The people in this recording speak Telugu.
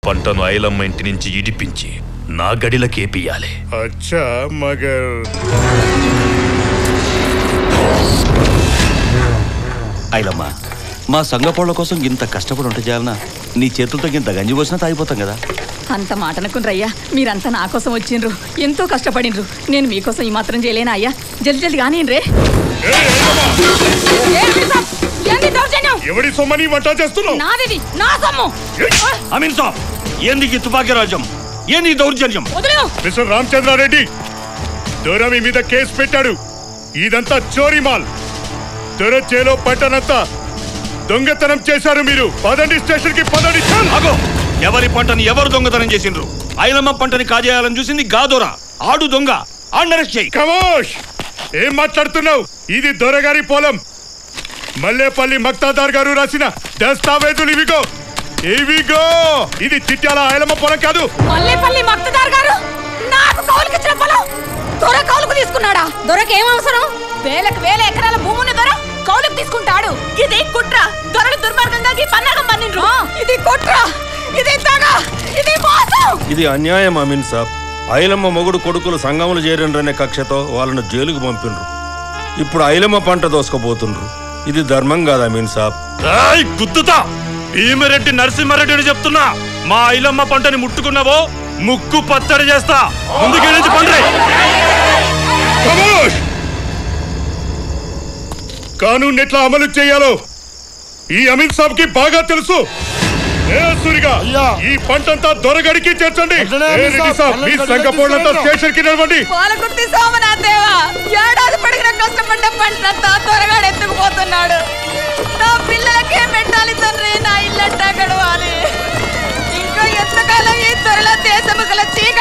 పంటను ఐలమ్మ ఇంటి నుంచి ఇడిపించి నా గడిలకేపియాలి. అచ్చా మగర్ ఐలమ్మ, మా సంగపోళ్ల కోసం ఇంత కష్టపడి ఉంటే చాలనా? నీ చేతులతో ఇంత గంజి పోసినా తాగిపోతాం కదా. అంత మాట అనుకుండ్రయ్యా, మీరంతా నా కోసం వచ్చిండ్రు, ఎంతో కష్టపడినరు. నేను మీకోసం ఈ మాత్రం చేయలేనా అయ్యా? జల్ది జల్ది కానివ్వండి. ఎవడి సొమ్మని వంట చేస్తున్నావు? నాది నా సొమ్ము. అమీన్ సాబ్, ఏంది తుపాకీ రాజ్యం? ఏంది దౌర్జన్యం? మిస్టర్ రామచంద్రారెడ్డి, దొర మీ మీద కేసు పెట్టాడు. ఇదంతా చోరీ మాల్. దొర చేలో పంటనంతా దొంగతనం చేశారు మీరు. పదండి స్టేషన్ కి పదండి. ఎవరి పంటని ఎవరు దొంగతనం చేసిండ్రు? ఐలమ్మ పంటని కాజేయాలని చూసింది గాదోరా. ఆడు దొంగ. కమోష్, ఏం మాట్లాడుతున్నావు? ఇది దొరగారి పొలం. మల్లేపల్లి మక్తాదార్ గారు రాసిన దస్తావేజులు ఇవిగో. ఇవిగో, ఇది చిట్యాల ఐలమ్మ పొలం కాదు. మల్లేపల్లి మక్తాదార్ గారు నాకు కౌలుకి ఇచ్చిన పొలం దొర కౌలుకు తీసుకున్నాడా? దొరకి ఏం అవసరం? వేలకు వేల ఎకరాల భూమిని దొర కౌలుకు తీసుకుంటాడు. ఇది కుట్ర. దొరలు దుర్మార్గంగా ఈ పన్నాగం పన్నిండ్రు. ఇది కుట్ర, ఇది దగ, ఇది మోసం, ఇది అన్యాయం. అమీన్ సాబ్, ఐలమ్మ మొగుడు కొడుకులు సంఘములు చేరిండ్రనే కక్షతో వాళ్ళను జైలుకు పంపిండ్రు. ఇప్పుడు ఐలమ్మ పంట దోసుకుపోతుండ్రు. ఇది ధర్మం కాదు అమీన్ సాబ్. గుద్దుతా భీమిరెడ్డి నరసింహారెడ్డిని చెప్తున్నా. మా ఐలమ్మ పంటని ముట్టుకున్నావో ముక్కు పచ్చడి చేస్తా. ముందుకెళ్ళి పండ్రే. కానూన్ ఎట్లా అమలు చేయాలో ఈ అమీన్ సాబ్ కి బాగా తెలుసు. ఈ పంటంతా దొరగడికి చేర్చండి. మీ సంఘపోళ్ళంతా స్టేషన్ కి నిలవండి. ఏడాది పడిగిన కష్టపడ్డ పంటంతా దొరగాడు ఎత్తుకుపోతున్నాడు. నా పిల్లలకే పెట్టాలి తండ్రి, నా ఇల్లంటా గడవాలి. ఇంకా ఎంతకాలం ఈ త్వరలో దేశముఖల చీక